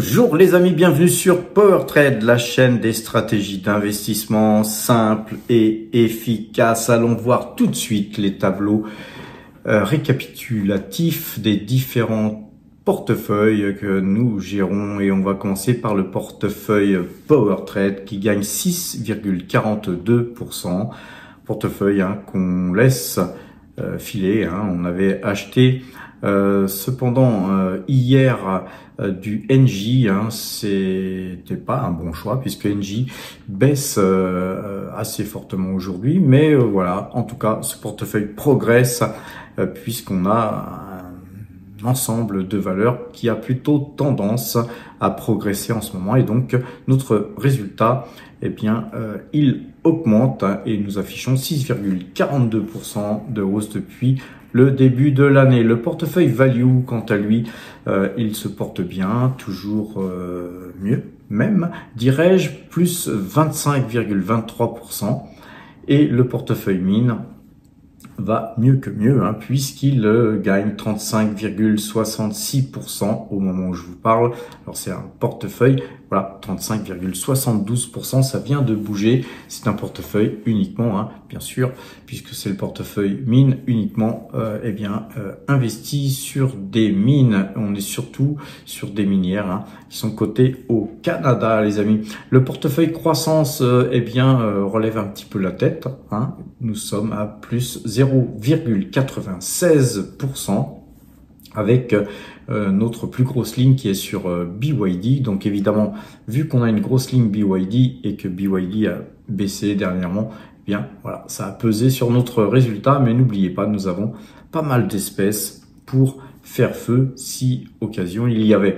Bonjour les amis, bienvenue sur PowerTrade, la chaîne des stratégies d'investissement simples et efficaces. Allons voir tout de suite les tableaux récapitulatifs des différents portefeuilles que nous gérons et on va commencer par le portefeuille PowerTrade qui gagne 6,42%. Portefeuille qu'on laisse filer, on avait acheté cependant hier du NJ, c'était pas un bon choix puisque NJ baisse assez fortement aujourd'hui, mais voilà, en tout cas ce portefeuille progresse puisqu'on a un ensemble de valeurs qui a plutôt tendance à progresser en ce moment et donc notre résultat, eh bien, il augmente et nous affichons 6,42% de hausse depuis le début de l'année. Le portefeuille Value, quant à lui, il se porte bien, toujours mieux, même, dirais-je, plus 25,23%. Et le portefeuille Mine va mieux que mieux, puisqu'il gagne 35,66% au moment où je vous parle. Alors c'est un portefeuille, voilà, 35,72%, ça vient de bouger. C'est un portefeuille uniquement, bien sûr, puisque c'est le portefeuille mine uniquement, investi sur des mines. On est surtout sur des minières qui sont cotées au Canada, les amis. Le portefeuille croissance, relève un petit peu la tête. Nous sommes à plus 0,96%. avec notre plus grosse ligne qui est sur BYD. Donc évidemment, vu qu'on a une grosse ligne BYD et que BYD a baissé dernièrement, eh bien voilà, ça a pesé sur notre résultat. Mais n'oubliez pas, nous avons pas mal d'espèces pour faire feu si occasion il y avait.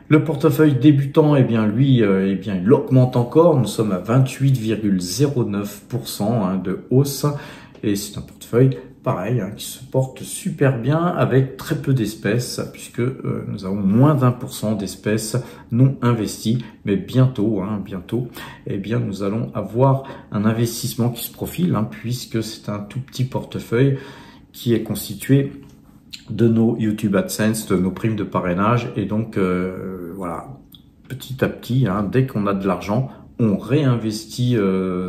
Le portefeuille débutant, il augmente encore. Nous sommes à 28,09% de hausse. Et c'est un portefeuille pareil, qui se porte super bien avec très peu d'espèces, puisque nous avons moins d'1% d'espèces non investies. Mais bientôt, nous allons avoir un investissement qui se profile, puisque c'est un tout petit portefeuille qui est constitué de nos YouTube AdSense, de nos primes de parrainage. Et donc, voilà, petit à petit, dès qu'on a de l'argent, on réinvestit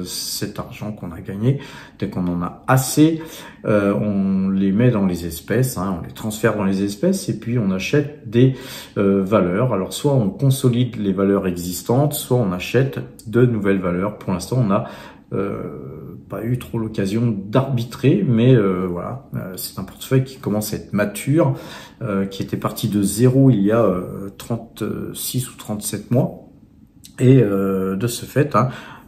cet argent qu'on a gagné. Dès qu'on en a assez, on les met dans les espèces, on les transfère dans les espèces et puis on achète des valeurs. Alors soit on consolide les valeurs existantes, soit on achète de nouvelles valeurs. Pour l'instant, on n'a pas eu trop l'occasion d'arbitrer, mais voilà, c'est un portefeuille qui commence à être mature, qui était parti de zéro il y a 36 ou 37 mois. Et de ce fait,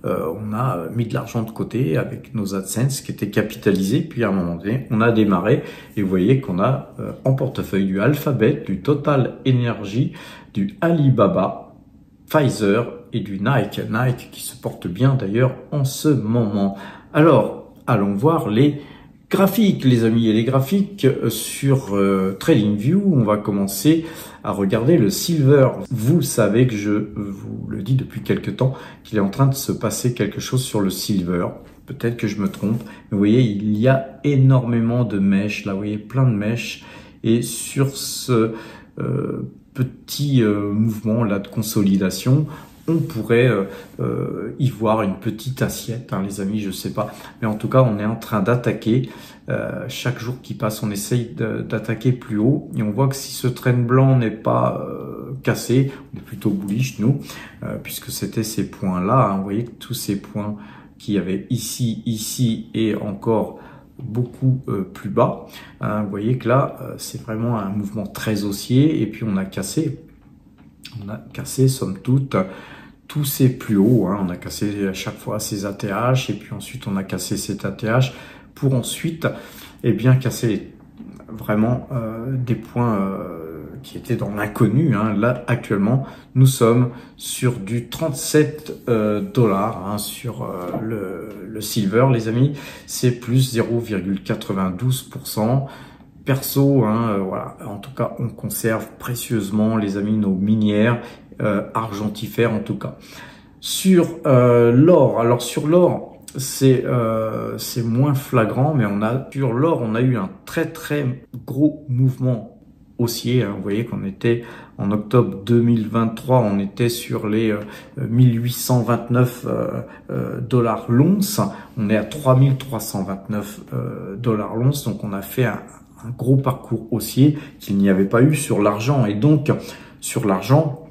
on a mis de l'argent de côté avec nos AdSense qui étaient capitalisés. Puis à un moment donné, on a démarré et vous voyez qu'on a en portefeuille du Alphabet, du Total Energy, du Alibaba, Pfizer et du Nike. Nike qui se porte bien d'ailleurs en ce moment. Alors, allons voir les graphiques, les amis. Et les graphiques sur TradingView, on va commencer à regarder le silver. Vous savez que je vous le dis depuis quelque temps qu'il est en train de se passer quelque chose sur le silver. Peut-être que je me trompe, mais vous voyez, il y a énormément de mèches. Là, vous voyez, plein de mèches. Et sur ce petit mouvement là de consolidation, on pourrait y voir une petite assiette, les amis, je sais pas. Mais en tout cas, on est en train d'attaquer. Chaque jour qui passe, on essaye d'attaquer plus haut. Et on voit que si ce trend blanc n'est pas cassé, on est plutôt bullish, nous, puisque c'était ces points-là. Vous voyez que tous ces points qu'il y avait ici, ici et encore beaucoup plus bas. Vous voyez que là, c'est vraiment un mouvement très haussier. Et puis, on a cassé, somme toute, tous ces plus hauts, on a cassé à chaque fois ces ATH et puis ensuite on a cassé cet ATH pour ensuite casser vraiment des points qui étaient dans l'inconnu. Là actuellement nous sommes sur du 37 dollars sur le silver, les amis, c'est plus 0,92%. Perso, voilà, en tout cas on conserve précieusement, les amis, nos minières argentifères en tout cas. Sur l'or, alors sur l'or c'est moins flagrant, mais sur l'or on a eu un très gros mouvement haussier. Hein. Vous voyez qu'on était en octobre 2023, on était sur les 1829 dollars l'once. On est à 3329 dollars l'once. Donc on a fait un gros parcours haussier qu'il n'y avait pas eu sur l'argent. Et donc sur l'argent,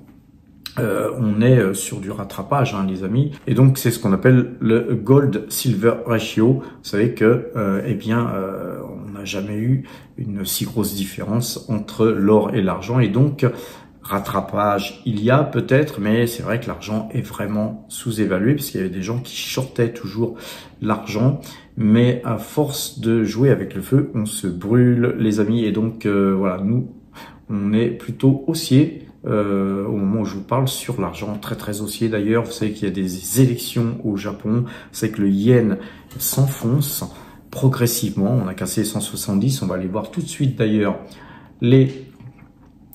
on est sur du rattrapage, hein, les amis. Et donc c'est ce qu'on appelle le gold-silver ratio. Vous savez que on n'a jamais eu une si grosse différence entre l'or et l'argent. Et donc rattrapage, il y a peut-être, mais c'est vrai que l'argent est vraiment sous-évalué parce qu'il y avait des gens qui shortaient toujours l'argent. Mais à force de jouer avec le feu, on se brûle, les amis. Et donc voilà, nous, on est plutôt haussier. Au moment où je vous parle sur l'argent, très haussier d'ailleurs. Vous savez qu'il y a des élections au Japon, c'est que le yen s'enfonce progressivement, on a cassé 170, on va aller voir tout de suite d'ailleurs les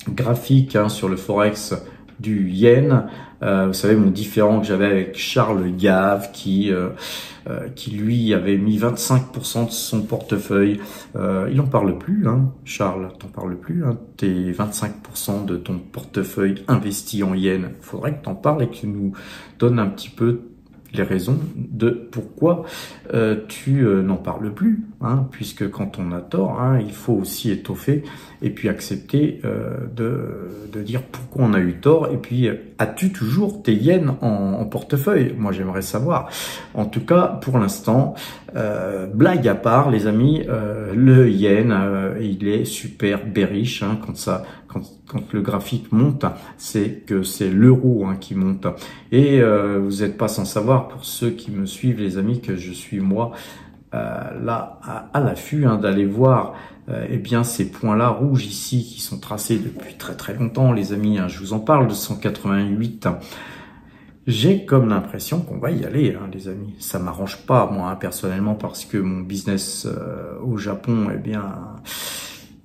graphiques sur le forex du yen. Vous savez mon différend que j'avais avec Charles Gave qui lui avait mis 25% de son portefeuille. Il en parle plus, hein, Charles, t'en parles plus, hein, tes 25% de ton portefeuille investi en yens. Faudrait que t'en parles et que tu nous donnes un petit peu les raisons de pourquoi tu n'en parles plus, hein, puisque quand on a tort, hein, il faut aussi étoffer et puis accepter de dire pourquoi on a eu tort. Et puis, as-tu toujours tes yens en portefeuille? Moi, j'aimerais savoir. En tout cas, pour l'instant, blague à part, les amis, le yen, il est super bearish, hein, quand le graphique monte, c'est que c'est l'euro, hein, qui monte. Et vous n'êtes pas sans savoir, pour ceux qui me suivent, les amis, que je suis moi là à l'affût, hein, d'aller voir eh bien ces points-là rouges ici qui sont tracés depuis très longtemps, les amis. Hein, je vous en parle de 188. J'ai comme l'impression qu'on va y aller, hein, les amis. Ça m'arrange pas, moi, hein, personnellement, parce que mon business au Japon, eh bien,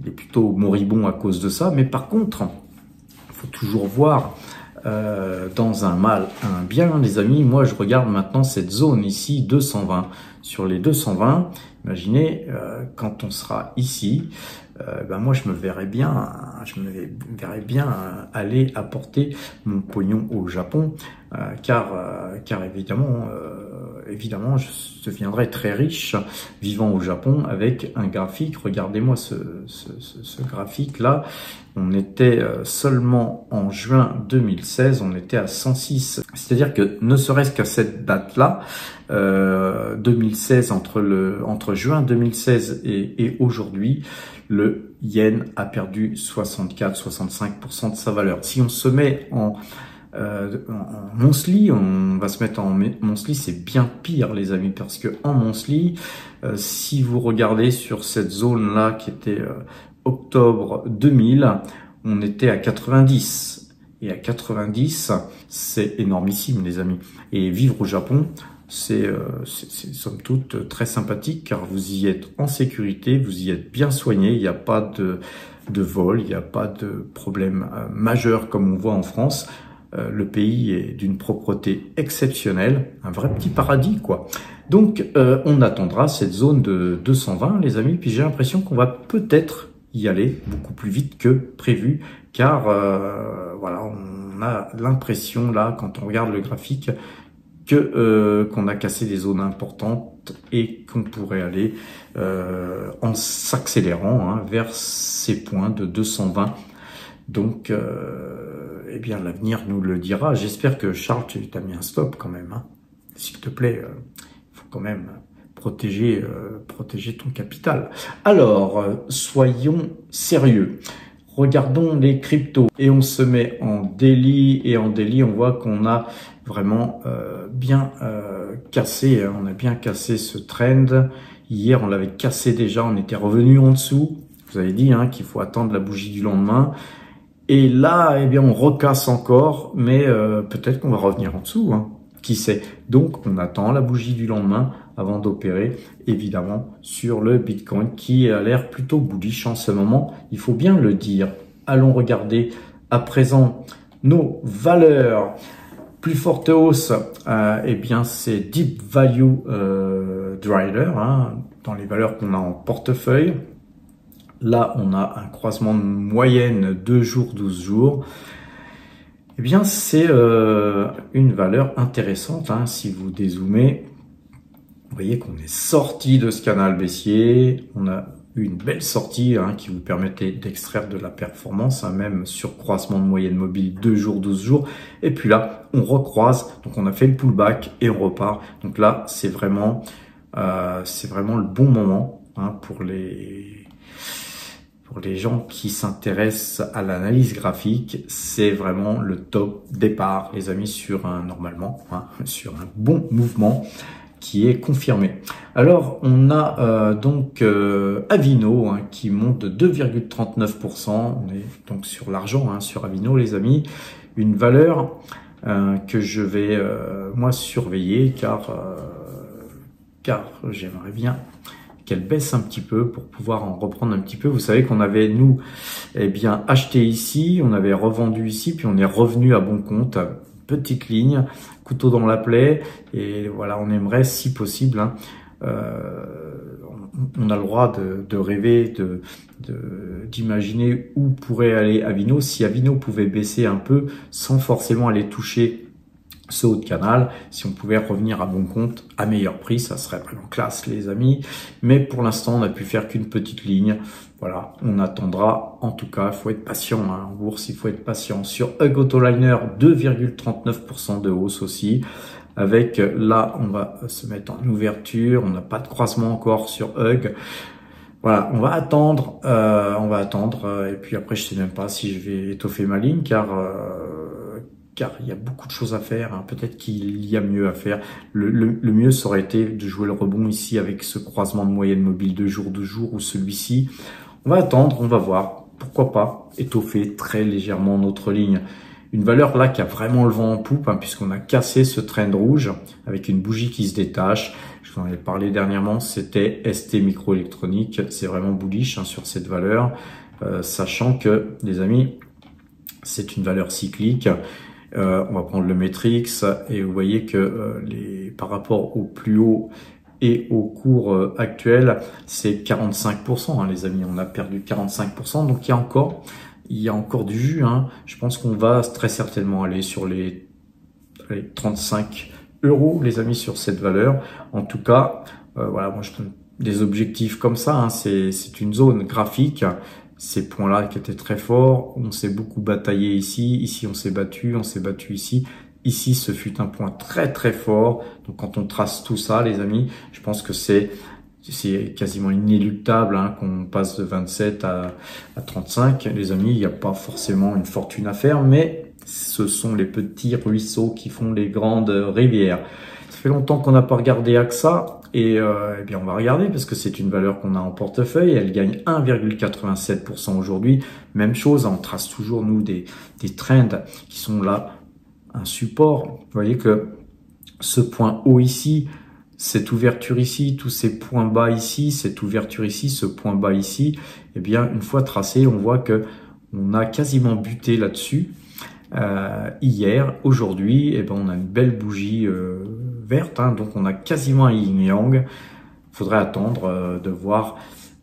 il est plutôt moribond à cause de ça. Mais par contre, il faut toujours voir dans un mal un bien, les amis. Moi, je regarde maintenant cette zone ici, 220. Sur les 220, imaginez, quand on sera ici, moi, je me verrais bien aller apporter mon pognon au Japon, car évidemment, je deviendrai très riche vivant au Japon avec un graphique. Regardez-moi ce graphique-là. On était seulement en juin 2016, on était à 106. C'est-à-dire que ne serait-ce qu'à cette date-là, 2016, entre juin 2016 et aujourd'hui, le yen a perdu 64-65% de sa valeur. Si on se met en monthly, on va se mettre en monthly, c'est bien pire, les amis, parce que en monthly, si vous regardez sur cette zone-là qui était octobre 2000, on était à 90. Et à 90, c'est énormissime, les amis. Et vivre au Japon, c'est somme toute très sympathique, car vous y êtes en sécurité, vous y êtes bien soigné, il n'y a pas de vol, il n'y a pas de problème majeur comme on voit en France. Le pays est d'une propreté exceptionnelle, un vrai petit paradis, quoi. Donc, on attendra cette zone de 220, les amis, puis j'ai l'impression qu'on va peut-être y aller beaucoup plus vite que prévu, car voilà, on a l'impression là, quand on regarde le graphique, que qu'on a cassé des zones importantes et qu'on pourrait aller en s'accélérant, hein, vers ces points de 220. Donc, eh bien, l'avenir nous le dira. J'espère que Charles, tu t'as mis un stop quand même, hein. S'il te plaît, faut quand même protéger ton capital. Alors, soyons sérieux. Regardons les cryptos et on se met en daily, et en daily, on voit qu'on a vraiment bien cassé, hein, on a bien cassé ce trend. Hier, on l'avait cassé déjà, on était revenu en dessous. Vous avez dit, hein, qu'il faut attendre la bougie du lendemain. Et là, eh bien, on recasse encore, mais peut-être qu'on va revenir en dessous, hein. Qui sait? Donc, on attend la bougie du lendemain avant d'opérer, évidemment, sur le Bitcoin qui a l'air plutôt bullish en ce moment. Il faut bien le dire. Allons regarder à présent nos valeurs. Plus forte hausse, eh bien, c'est Deep Value Driver, hein, dans les valeurs qu'on a en portefeuille. là on a un croisement de moyenne 2 jours, 12 jours. Eh bien, c'est une valeur intéressante, hein. Si vous dézoomez, vous voyez qu'on est sorti de ce canal baissier. On a eu une belle sortie, hein, qui vous permettait d'extraire de la performance, hein, même sur croisement de moyenne mobile 2 jours, 12 jours. Et puis là, on recroise. Donc, on a fait le pullback et on repart. Donc là, c'est vraiment le bon moment, hein, pour les gens qui s'intéressent à l'analyse graphique. C'est vraiment le top départ, les amis, sur normalement, hein, sur un bon mouvement qui est confirmé. Alors, on a donc Avino, hein, qui monte de 2,39%. On est donc sur l'argent, hein, sur Avino, les amis. Une valeur que je vais moi surveiller, car j'aimerais bien qu'elle baisse un petit peu pour pouvoir en reprendre un petit peu. Vous savez qu'on avait, nous, acheté ici, on avait revendu ici, puis on est revenu à bon compte. Petite ligne, couteau dans la plaie, et voilà, on aimerait, si possible, hein, on a le droit de rêver, d'imaginer où pourrait aller Avino. Si Avino pouvait baisser un peu sans forcément aller toucher ce haut de canal, si on pouvait revenir à bon compte à meilleur prix, ça serait vraiment classe, les amis. Mais pour l'instant, on n'a pu faire qu'une petite ligne. Voilà, on attendra. En tout cas, il faut être patient, hein. En bourse, il faut être patient. Sur Hug Autoliner, 2,39% de hausse aussi. Avec, là, on va se mettre en ouverture. On n'a pas de croisement encore sur Hug. Voilà, on va attendre. Et puis après, je sais même pas si je vais étoffer ma ligne, car il y a beaucoup de choses à faire, hein. Peut-être qu'il y a mieux à faire. Le mieux, ça aurait été de jouer le rebond ici avec ce croisement de moyenne mobile 2 jours, 12 jours, ou celui-ci. On va attendre, on va voir. Pourquoi pas étoffer très légèrement notre ligne. Une valeur là qui a vraiment le vent en poupe, hein, puisqu'on a cassé ce trend rouge avec une bougie qui se détache. Je vous en ai parlé dernièrement, c'était ST Microélectronique. C'est vraiment bullish, hein, sur cette valeur, sachant que, les amis, c'est une valeur cyclique. On va prendre le Matrix, et vous voyez que par rapport au plus haut et au cours actuel, c'est 45%, hein, les amis. On a perdu 45%, donc il y a encore du jus, hein. Je pense qu'on va très certainement aller sur les 35 €, les amis, sur cette valeur. En tout cas, voilà, moi je donne des objectifs comme ça, hein. C'est une zone graphique. Ces points-là qui étaient très forts, on s'est beaucoup bataillé ici. Ici, on s'est battu ici. Ici, ce fut un point très très fort. Donc, quand on trace tout ça, les amis, je pense que c'est quasiment inéluctable, hein, qu'on passe de 27 à 35. Les amis, il n'y a pas forcément une fortune à faire, mais ce sont les petits ruisseaux qui font les grandes rivières. Ça fait longtemps qu'on n'a pas regardé AXA. Et eh bien on va regarder, parce que c'est une valeur qu'on a en portefeuille. Elle gagne 1,87% aujourd'hui. Même chose, on trace toujours, nous, des trends qui sont là, un support. Vous voyez que ce point haut ici, cette ouverture ici, tous ces points bas ici, cette ouverture ici, ce point bas ici, eh bien une fois tracé, on voit que on a quasiment buté là-dessus. Hier, aujourd'hui, eh ben on a une belle bougie verte, hein, donc on a quasiment un yin yang. Il faudrait attendre de voir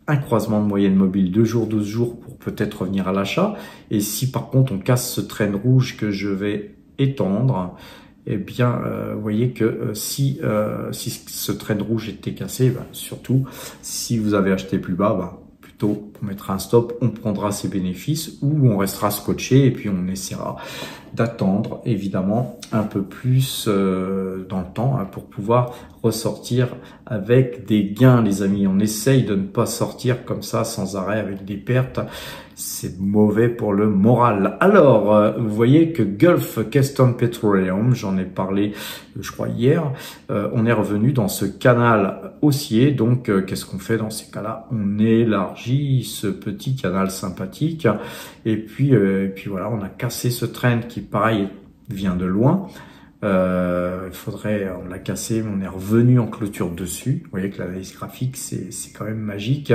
un croisement de moyenne mobile 2 jours, 12 jours pour peut-être revenir à l'achat. Et si par contre on casse ce train rouge que je vais étendre, eh bien vous voyez que si ce train rouge était cassé, ben, surtout si vous avez acheté plus bas, ben, plutôt on mettra un stop, on prendra ses bénéfices, ou on restera scotché et puis on essaiera d'attendre évidemment un peu plus dans le temps, hein, pour pouvoir ressortir avec des gains, les amis. On essaye de ne pas sortir comme ça sans arrêt avec des pertes. C'est mauvais pour le moral. Alors, vous voyez que Gulf Keystone Petroleum, j'en ai parlé, je crois, hier, on est revenu dans ce canal haussier. Donc, qu'est-ce qu'on fait dans ces cas-là? On élargit ce petit canal sympathique. Et puis voilà, on a cassé ce trend qui, pareil, vient de loin. On l'a cassé, mais on est revenu en clôture dessus. Vous voyez que l'analyse graphique, c'est quand même magique.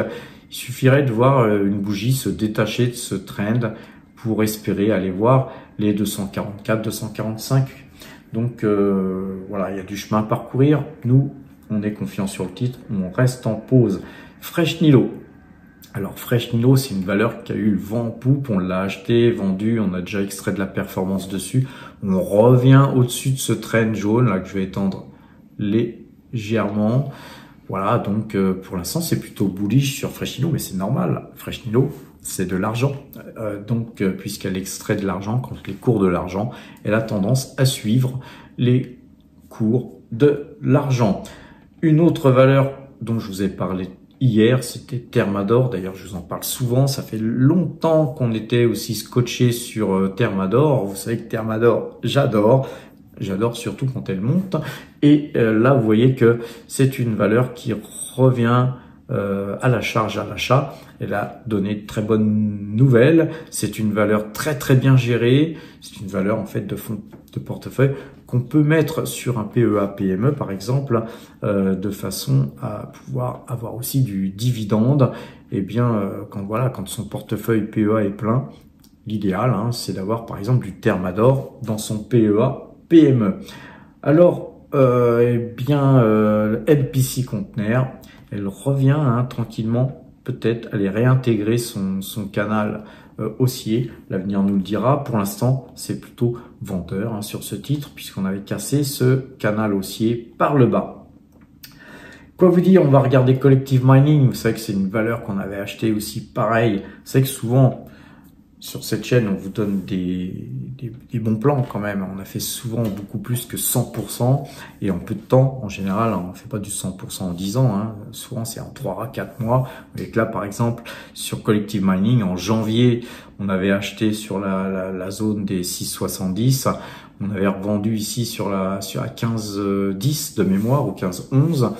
Il suffirait de voir une bougie se détacher de ce trend pour espérer aller voir les 244, 245. Donc voilà, il y a du chemin à parcourir. Nous, on est confiant sur le titre, on reste en pause. Fresh Nilo. Alors Fresh Nilo, c'est une valeur qui a eu le vent en poupe, on l'a acheté, vendu, on a déjà extrait de la performance dessus. On revient au-dessus de ce trend jaune là que je vais étendre légèrement. Voilà, donc pour l'instant c'est plutôt bullish sur Fresh Nilo, mais c'est normal. Fresh Nilo, c'est de l'argent. Donc puisqu'elle extrait de l'argent, quand les cours de l'argent, elle a tendance à suivre les cours de l'argent. Une autre valeur dont je vous ai parlé hier, c'était Thermador. D'ailleurs, je vous en parle souvent. Ça fait longtemps qu'on était aussi scotché sur Thermador. Vous savez que Thermador, j'adore. J'adore surtout quand elle monte. Et là, vous voyez que c'est une valeur qui revient à la charge à l'achat. Elle a donné de très bonnes nouvelles. C'est une valeur très très bien gérée. C'est une valeur en fait de fonds de portefeuille qu'on peut mettre sur un PEA PME par exemple, de façon à pouvoir avoir aussi du dividende. Et bien quand son portefeuille PEA est plein, l'idéal c'est d'avoir par exemple du Thermador dans son PEA PME. Alors MPC Container, elle revient tranquillement, peut-être aller réintégrer son canal haussier. L'avenir nous le dira. Pour l'instant, c'est plutôt vendeur sur ce titre, puisqu'on avait cassé ce canal haussier par le bas. Quoi vous dire, on va regarder Collective Mining. Vous savez que c'est une valeur qu'on avait achetée aussi pareil. Vous savez que souvent, sur cette chaîne, on vous donne des bons plans quand même. On a fait souvent beaucoup plus que 100% et en peu de temps. En général, on ne fait pas du 100% en 10 ans. Souvent, c'est en 3 à 4 mois. Vous voyez que là, par exemple, sur Collective Mining, en janvier, on avait acheté sur la zone des 6,70. On avait revendu ici sur la 15,10 de mémoire ou 15,11.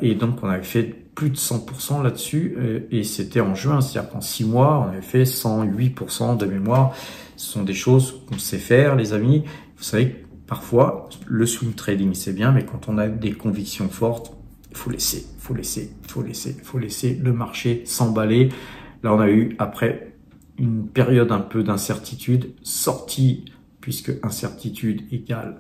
Et donc, on avait fait plus de 100% là-dessus, et c'était en juin, c'est-à-dire qu'en 6 mois, on avait fait 108% de mémoire. Ce sont des choses qu'on sait faire, les amis. Vous savez que parfois, le swing trading, c'est bien, mais quand on a des convictions fortes, il faut laisser le marché s'emballer. Là, on a eu, après une période un peu d'incertitude, sortie, puisque incertitude égale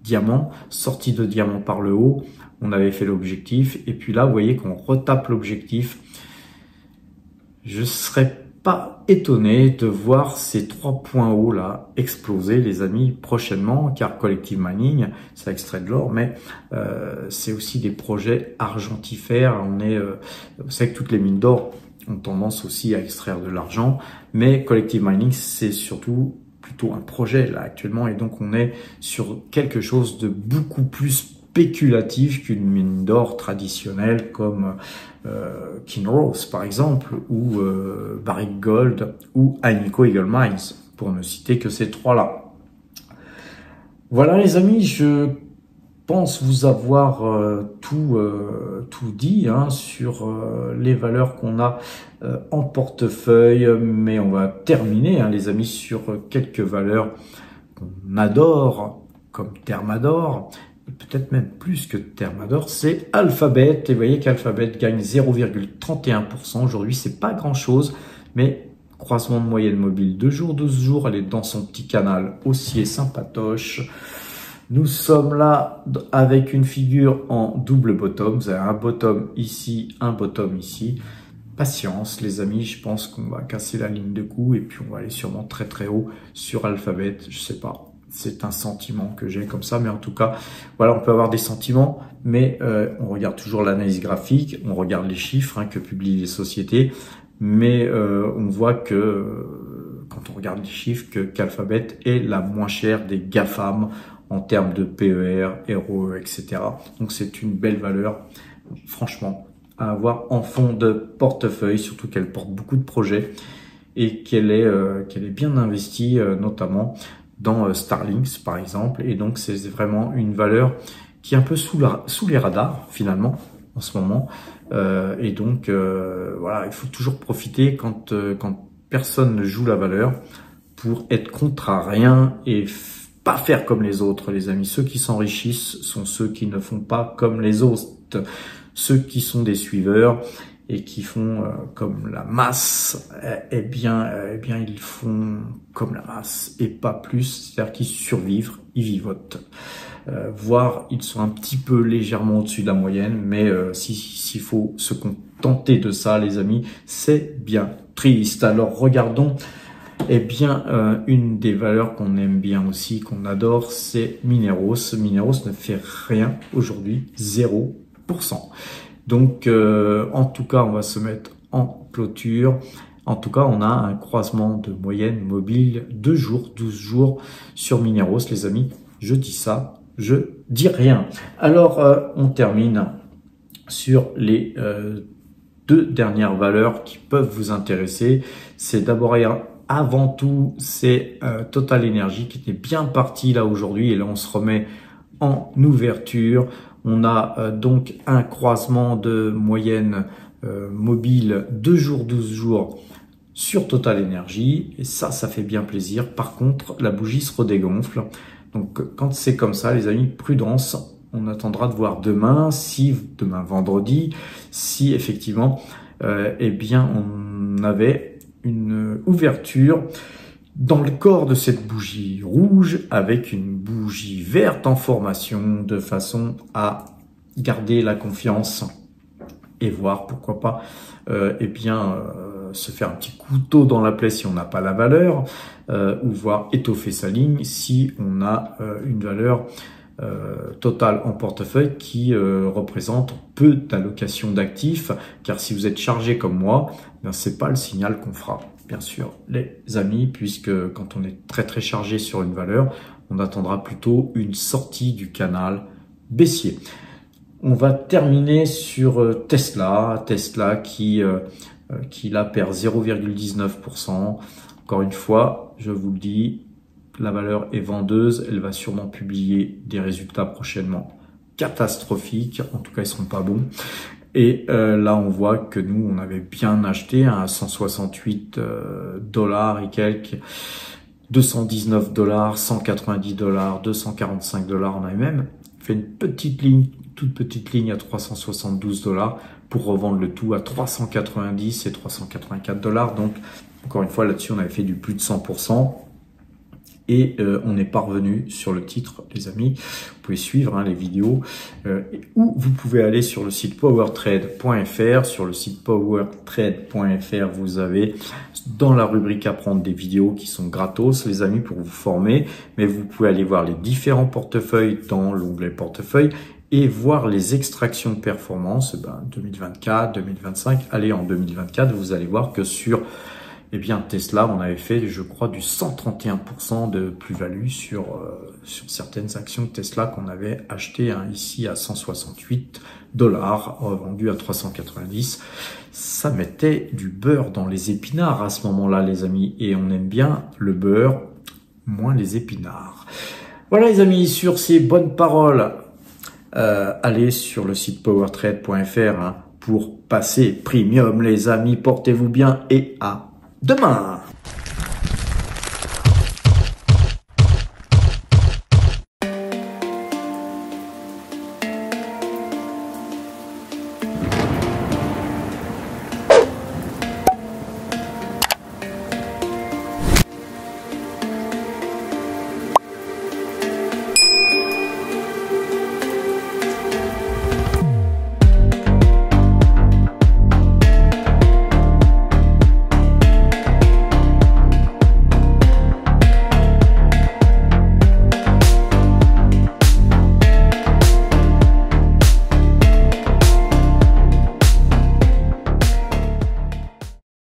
diamant, sortie de diamant par le haut, on avait fait l'objectif, et puis là, vous voyez qu'on retape l'objectif. Je serais pas étonné de voir ces 3 points hauts là exploser, les amis, prochainement, car Collective Mining, ça extrait de l'or, mais c'est aussi des projets argentifères. Vous savez que toutes les mines d'or ont tendance aussi à extraire de l'argent, mais Collective Mining, c'est surtout plutôt un projet là actuellement, et donc on est sur quelque chose de beaucoup plus spéculatif qu'une mine d'or traditionnelle comme Kinross par exemple, ou Barrick Gold ou Agnico Eagle Mines, pour ne citer que ces 3-là. Voilà les amis, je pense vous avoir tout dit sur les valeurs qu'on a en portefeuille, mais on va terminer les amis sur quelques valeurs qu'on adore comme Thermador, et peut-être même plus que Thermador, c'est Alphabet. Et vous voyez qu'Alphabet gagne 0,31%. Aujourd'hui, c'est pas grand-chose, mais croisement de moyenne mobile 2 jours, 12 jours, elle est dans son petit canal haussier sympatoche. Nous sommes là avec une figure en double bottom. Vous avez un bottom ici, un bottom ici. Patience les amis, je pense qu'on va casser la ligne de coup et puis on va aller sûrement très très haut sur Alphabet. Je sais pas, c'est un sentiment que j'ai comme ça, mais en tout cas, voilà, on peut avoir des sentiments, mais on regarde toujours l'analyse graphique, on regarde les chiffres que publient les sociétés, mais on voit que quand on regarde les chiffres, qu'Alphabet est la moins chère des GAFAM en termes de PER, ROE, etc. Donc c'est une belle valeur, franchement, à avoir en fond de portefeuille, surtout qu'elle porte beaucoup de projets et qu'elle est bien investie, notamment dans Starlinks par exemple. Et donc c'est vraiment une valeur qui est un peu sous les radars finalement en ce moment. Et donc voilà, il faut toujours profiter quand personne ne joue la valeur pour être contre à rien et pas faire comme les autres, les amis. Ceux qui s'enrichissent sont ceux qui ne font pas comme les autres. Ceux qui sont des suiveurs et qui font comme la masse, eh bien, ils font comme la masse et pas plus. C'est-à-dire qu'ils survivent, ils vivotent. Voire, ils sont un petit peu légèrement au-dessus de la moyenne, mais s'il faut se tenter de ça, les amis, c'est bien triste. Alors regardons, eh bien, une des valeurs qu'on aime bien aussi, qu'on adore, c'est Mineros. Mineros ne fait rien aujourd'hui, 0%. Donc, en tout cas, on va se mettre en clôture. En tout cas, on a un croisement de moyenne mobile 2 jours, 12 jours sur Mineros, les amis. Je dis ça, je dis rien. Alors, on termine sur les 2 dernières valeurs qui peuvent vous intéresser. C'est d'abord et avant tout, c'est Total Energy qui était bien parti là aujourd'hui. Et là, on se remet en ouverture. On a donc un croisement de moyenne mobile 2 jours, 12 jours sur Total Energy. Et ça fait bien plaisir. Par contre, la bougie se redégonfle. Donc, quand c'est comme ça, les amis, prudence. On attendra de voir demain, demain vendredi, si effectivement, eh bien, on avait une ouverture dans le corps de cette bougie rouge avec une bougie verte en formation de façon à garder la confiance et voir pourquoi pas eh bien se faire un petit couteau dans la plaie si on n'a pas la valeur ou voir étoffer sa ligne si on a une valeur totale en portefeuille qui représente peu d'allocation d'actifs, car si vous êtes chargé comme moi, c'est pas le signal qu'on fera, bien sûr, les amis, puisque quand on est très chargé sur une valeur, on attendra plutôt une sortie du canal baissier. On va terminer sur Tesla qui là perd 0,19%. Encore une fois, je vous le dis, la valeur est vendeuse, elle va sûrement publier des résultats prochainement catastrophiques, en tout cas ils seront pas bons. Et là on voit que nous on avait bien acheté à 168 $ et quelques, 219 $, 190 $, 245 $, on avait même fait une petite ligne, toute petite ligne à 372 $ pour revendre le tout à 390 et 384 $. Donc encore une fois là-dessus on avait fait du plus de 100%. Et on est parvenu sur le titre, les amis. Vous pouvez suivre les vidéos ou vous pouvez aller sur le site powertrade.fr. Sur le site powertrade.fr, vous avez dans la rubrique apprendre des vidéos qui sont gratos, les amis, pour vous former. Mais vous pouvez aller voir les différents portefeuilles dans l'onglet portefeuille et voir les extractions de performance 2024, 2025. Allez, en 2024, vous allez voir que sur Tesla, on avait fait, je crois, du 131% de plus-value sur certaines actions de Tesla qu'on avait achetées ici à 168 $, revendues à 390. Ça mettait du beurre dans les épinards à ce moment-là, les amis. Et on aime bien le beurre, moins les épinards. Voilà, les amis, sur ces bonnes paroles, allez sur le site powertrade.fr pour passer premium, les amis. Portez-vous bien et à demain.